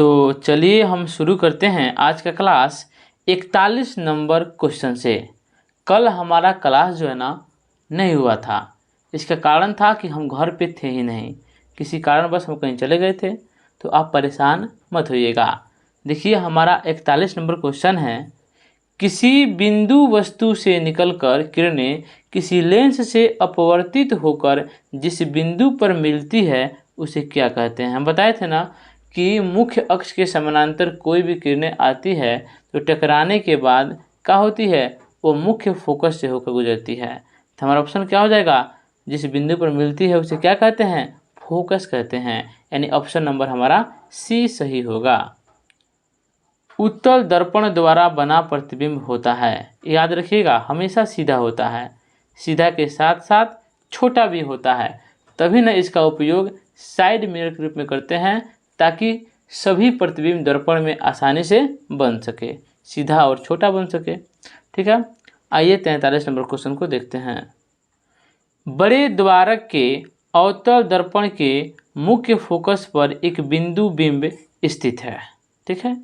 तो चलिए हम शुरू करते हैं आज का क्लास 41 नंबर क्वेश्चन से। कल हमारा क्लास जो है ना नहीं हुआ था। इसका कारण था कि हम घर पे थे ही नहीं, किसी कारणवश हम कहीं चले गए थे, तो आप परेशान मत होइएगा। देखिए हमारा 41 नंबर क्वेश्चन है, किसी बिंदु वस्तु से निकलकर किरणें किसी लेंस से अपवर्तित होकर जिस बिंदु पर मिलती है उसे क्या कहते हैं। हम बताए थे ना कि मुख्य अक्ष के समानांतर कोई भी किरणें आती है तो टकराने के बाद क्या होती है, वो मुख्य फोकस से होकर गुजरती है। तो हमारा ऑप्शन क्या हो जाएगा, जिस बिंदु पर मिलती है उसे क्या कहते हैं, फोकस कहते हैं। यानी ऑप्शन नंबर हमारा सी सही होगा। उत्तल दर्पण द्वारा बना प्रतिबिंब होता है, याद रखिएगा हमेशा सीधा होता है, सीधा के साथ साथ छोटा भी होता है, तभी न इसका उपयोग साइड मिरर के रूप में करते हैं ताकि सभी प्रतिबिंब दर्पण में आसानी से बन सके, सीधा और छोटा बन सके। ठीक है, आइए 43 नंबर क्वेश्चन को देखते हैं। बड़े द्वारक के अवतल दर्पण के मुख्य फोकस पर एक बिंदु बिंब स्थित है। ठीक है,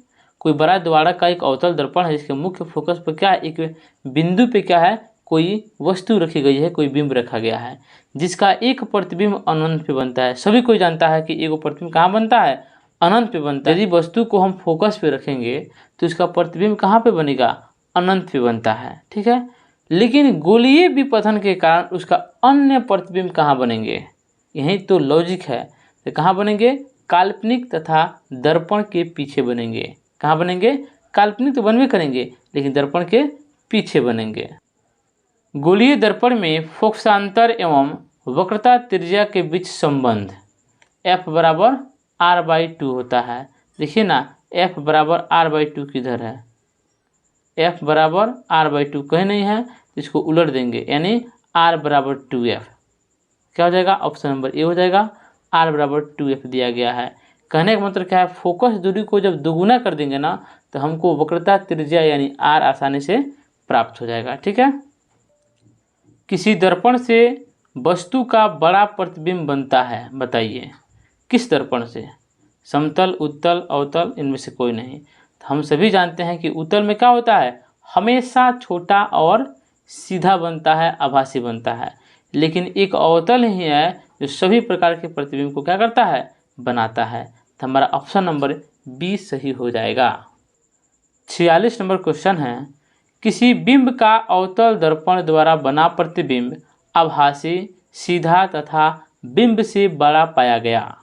कोई बड़ा द्वारक का एक अवतल दर्पण है जिसके मुख्य फोकस पर क्या है, एक बिंदु पे क्या है, कोई वस्तु रखी गई है, कोई बिंब रखा गया है जिसका एक प्रतिबिंब अनंत पे बनता है। सभी कोई जानता है कि एक प्रतिबिंब कहाँ बनता है, अनंत पे बनता है। यदि वस्तु को हम फोकस पे रखेंगे तो इसका प्रतिबिंब कहाँ पे बनेगा, अनंत पे बनता है। ठीक है, लेकिन गोलीय विपथन के कारण उसका अन्य प्रतिबिंब कहाँ बनेंगे, यही तो लॉजिक है। तो कहाँ बनेंगे, काल्पनिक तथा दर्पण के पीछे बनेंगे। कहाँ बनेंगे, काल्पनिक तो बनवे करेंगे लेकिन दर्पण के पीछे बनेंगे। गोलीय दर्पण में फोकसांतर एवं वक्रता त्रिज्या के बीच संबंध f बराबर r/2 होता है। देखिए ना, f बराबर r/2 किधर है, f बराबर r/2 कहीं नहीं है, इसको उलट देंगे यानी r बराबर 2f। क्या हो जाएगा, ऑप्शन नंबर ए हो जाएगा, r बराबर 2f दिया गया है। कहने का मतलब क्या है, फोकस दूरी को जब दोगुना कर देंगे ना तो हमको वक्रता त्रिज्या यानी r आसानी से प्राप्त हो जाएगा। ठीक है, किसी दर्पण से वस्तु का बड़ा प्रतिबिंब बनता है, बताइए किस दर्पण से, समतल, उत्तल, अवतल, इनमें से कोई नहीं। तो हम सभी जानते हैं कि उत्तल में क्या होता है, हमेशा छोटा और सीधा बनता है, आभासी बनता है। लेकिन एक अवतल ही है जो सभी प्रकार के प्रतिबिंब को क्या करता है, बनाता है। तो हमारा ऑप्शन नंबर बी सही हो जाएगा। 46 नंबर क्वेश्चन है, किसी बिंब का अवतल दर्पण द्वारा बना प्रतिबिंब आभासी, सीधा तथा बिंब से बड़ा पाया गया।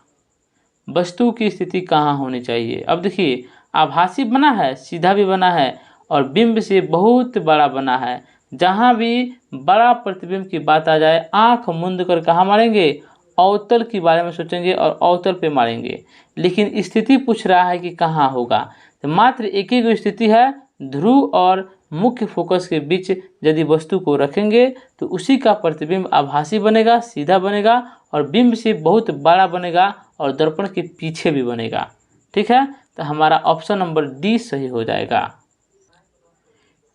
वस्तु की स्थिति कहाँ होनी चाहिए। अब देखिए, आभासी बना है, सीधा भी बना है और बिंब से बहुत बड़ा बना है। जहाँ भी बड़ा प्रतिबिंब की बात आ जाए, आंख मूंद कर कहाँ मारेंगे, अवतल के बारे में सोचेंगे और अवतल पे मारेंगे। लेकिन स्थिति पूछ रहा है कि कहाँ होगा, तो मात्र एक ही स्थिति है, ध्रुव और मुख्य फोकस के बीच यदि वस्तु को रखेंगे तो उसी का प्रतिबिंब आभासी बनेगा, सीधा बनेगा और बिंब से बहुत बड़ा बनेगा और दर्पण के पीछे भी बनेगा। ठीक है, तो हमारा ऑप्शन नंबर डी सही हो जाएगा।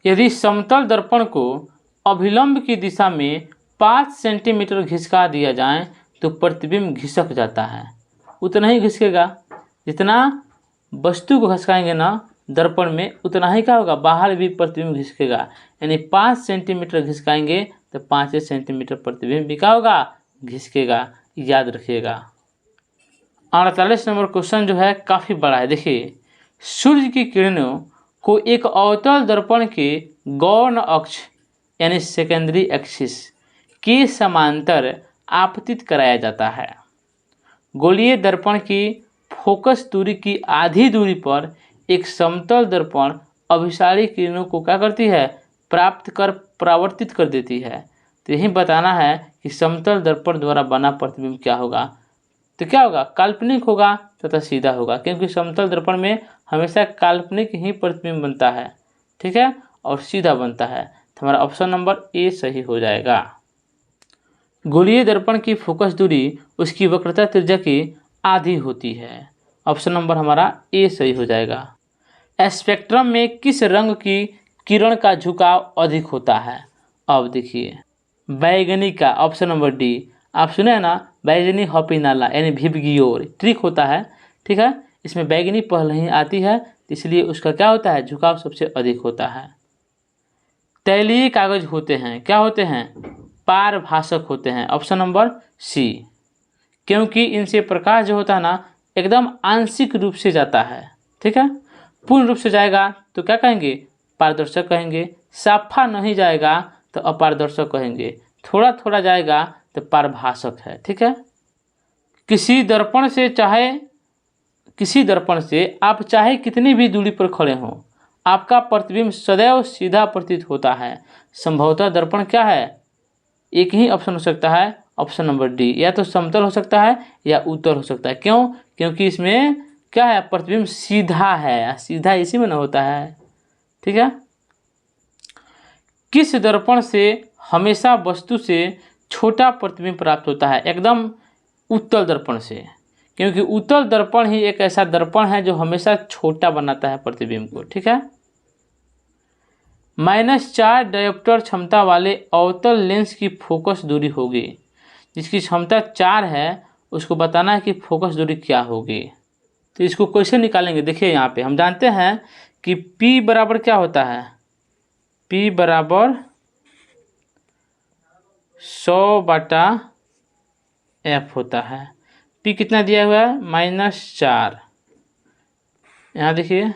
यदि समतल दर्पण को अभिलंब की दिशा में 5 सेंटीमीटर घिसका दिया जाए तो प्रतिबिंब घिसक जाता है। उतना ही घिसकेगा जितना वस्तु को घिसकाएंगे ना दर्पण में, उतना ही क्या होगा, बाहर भी प्रतिबिंब घिसकेगा। यानी 5 सेंटीमीटर घिसकाएंगे तो 5 सेंटीमीटर प्रतिबिंब भी क्या होगा, घिसकेगा, याद रखिएगा। 48 नंबर क्वेश्चन जो है काफ़ी बड़ा है। देखिए, सूर्य की किरणों को एक अवतल दर्पण के गौण अक्ष यानी सेकेंडरी एक्सिस के समांतर आपतित कराया जाता है। गोलीय दर्पण की फोकस दूरी की आधी दूरी पर एक समतल दर्पण अभिसारी किरणों को क्या करती है, प्राप्त कर परावर्तित कर देती है। तो यही बताना है कि समतल दर्पण द्वारा बना प्रतिबिंब क्या होगा। तो क्या होगा, काल्पनिक होगा तथा सीधा होगा, क्योंकि समतल दर्पण में हमेशा काल्पनिक ही प्रतिबिंब बनता है। ठीक है, और सीधा बनता है। तो हमारा ऑप्शन नंबर ए सही हो जाएगा। गोलीय दर्पण की फोकस दूरी उसकी वक्रता त्रिज्या की आधी होती है। ऑप्शन नंबर हमारा ए सही हो जाएगा। स्पेक्ट्रम में किस रंग की किरण का झुकाव अधिक होता है। अब देखिए, बैगनी का, ऑप्शन नंबर डी। आप सुने हैं ना, बैगनी हॉपिनाला यानी भिबगियोर ट्रिक होता है। ठीक है, इसमें बैगनी पहले ही आती है, इसलिए उसका क्या होता है, झुकाव सबसे अधिक होता है। तैलीय कागज होते हैं, क्या होते हैं, पारभाषक होते हैं, ऑप्शन नंबर सी, क्योंकि इनसे प्रकाश जो होता है ना एकदम आंशिक रूप से जाता है, ठीक है। पूर्ण रूप से जाएगा तो क्या कहेंगे, पारदर्शक कहेंगे, साफा नहीं जाएगा तो अपारदर्शक कहेंगे, थोड़ा थोड़ा जाएगा तो पारभाषक है, ठीक है। किसी दर्पण से आप चाहे कितनी भी दूरी पर खड़े हों, आपका प्रतिबिंब सदैव सीधा प्रतीत होता है। संभवतः दर्पण क्या है, एक ही ऑप्शन हो सकता है, ऑप्शन नंबर डी, या तो समतल हो सकता है या उत्तल हो सकता है। क्यों, क्योंकि इसमें क्या है, प्रतिबिंब सीधा है, सीधा इसी में न होता है, ठीक है। किस दर्पण से हमेशा वस्तु से छोटा प्रतिबिंब प्राप्त होता है, एकदम उत्तल दर्पण से, क्योंकि उत्तल दर्पण ही एक ऐसा दर्पण है जो हमेशा छोटा बनाता है प्रतिबिंब को, ठीक है। -4 डायोप्टर क्षमता वाले अवतल लेंस की फोकस दूरी होगी, जिसकी क्षमता 4 है उसको बताना है कि फोकस दूरी क्या होगी। तो इसको कैसे निकालेंगे, देखिए यहाँ पे हम जानते हैं कि P बराबर क्या होता है, P बराबर 100/f होता है। P कितना दिया हुआ है, -4, यहाँ देखिए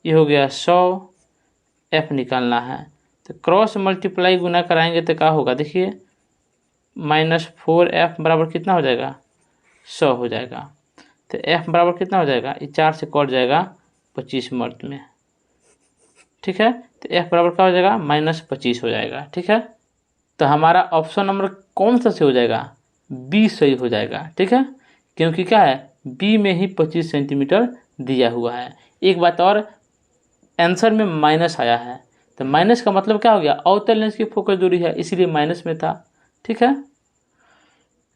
ये हो गया 100, f निकालना है तो क्रॉस मल्टीप्लाई गुना कराएंगे तो क्या होगा, देखिए -4f बराबर कितना हो जाएगा, 100 हो जाएगा। तो f बराबर कितना हो जाएगा, ये 4 से कट जाएगा 25 मर्द में, ठीक है। तो f बराबर क्या हो जाएगा, -25 हो जाएगा, ठीक है। तो हमारा ऑप्शन नंबर कौन सा से हो जाएगा, बी सही हो जाएगा, ठीक है, क्योंकि क्या है, बी में ही 25 सेंटीमीटर दिया हुआ है। एक बात और, आंसर में माइनस आया है तो माइनस का मतलब क्या हो गया, अवतल लेंस की फोकस दूरी है, इसीलिए माइनस में था, ठीक है।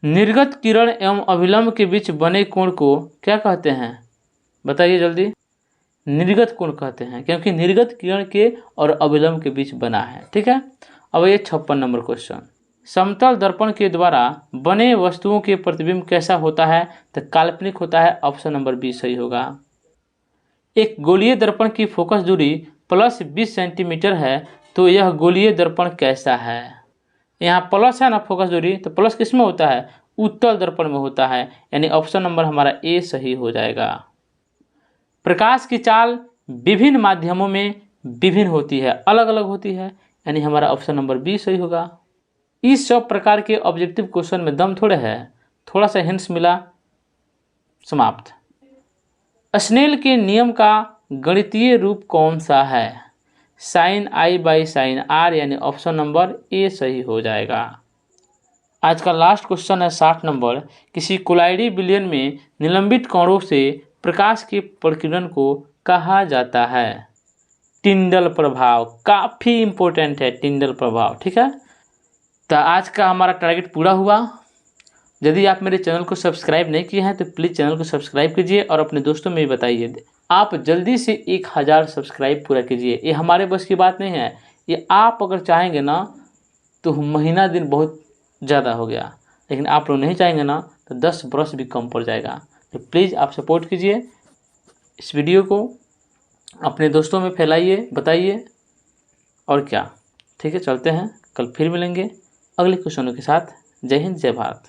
निर्गत किरण एवं अभिलंब के बीच बने कोण को क्या कहते हैं, बताइए जल्दी। निर्गत कोण कहते हैं, क्योंकि निर्गत किरण के और अभिलंब के बीच बना है, ठीक है। अब ये 56 नंबर क्वेश्चन, समतल दर्पण के द्वारा बने वस्तुओं के प्रतिबिंब कैसा होता है, तो काल्पनिक होता है, ऑप्शन नंबर बी सही होगा। एक गोलीय दर्पण की फोकस दूरी +20 सेंटीमीटर है तो यह गोलीय दर्पण कैसा है। यहाँ प्लस है ना फोकस दूरी, तो प्लस किस में होता है, उत्तल दर्पण में होता है, यानी ऑप्शन नंबर हमारा ए सही हो जाएगा। प्रकाश की चाल विभिन्न माध्यमों में विभिन्न होती है, अलग अलग होती है, यानी हमारा ऑप्शन नंबर बी सही होगा। इस सब प्रकार के ऑब्जेक्टिव क्वेश्चन में दम थोड़े है, थोड़ा सा हिंट्स मिला, समाप्त। स्नेल के नियम का गणितीय रूप कौन सा है, sin I/sin r, यानी ऑप्शन नंबर ए सही हो जाएगा। आज का लास्ट क्वेश्चन है 60 नंबर, किसी कोलाइडी विलयन में निलंबित कणों से प्रकाश के प्रकीर्णन को कहा जाता है, टिंडल प्रभाव, काफ़ी इम्पोर्टेंट है टिंडल प्रभाव, ठीक है। तो आज का हमारा टारगेट पूरा हुआ। यदि आप मेरे चैनल को सब्सक्राइब नहीं किए हैं तो प्लीज़ चैनल को सब्सक्राइब कीजिए और अपने दोस्तों में भी बताइए। आप जल्दी से 1000 सब्सक्राइब पूरा कीजिए, ये हमारे बस की बात नहीं है, ये आप अगर चाहेंगे ना तो महीना दिन बहुत ज़्यादा हो गया, लेकिन आप लोग नहीं चाहेंगे ना तो 10 बरस भी कम पड़ जाएगा। तो प्लीज़ आप सपोर्ट कीजिए, इस वीडियो को अपने दोस्तों में फैलाइए, बताइए, और क्या, ठीक है। चलते हैं, कल फिर मिलेंगे अगले क्वेश्चनों के साथ। जय हिंद, जय भारत।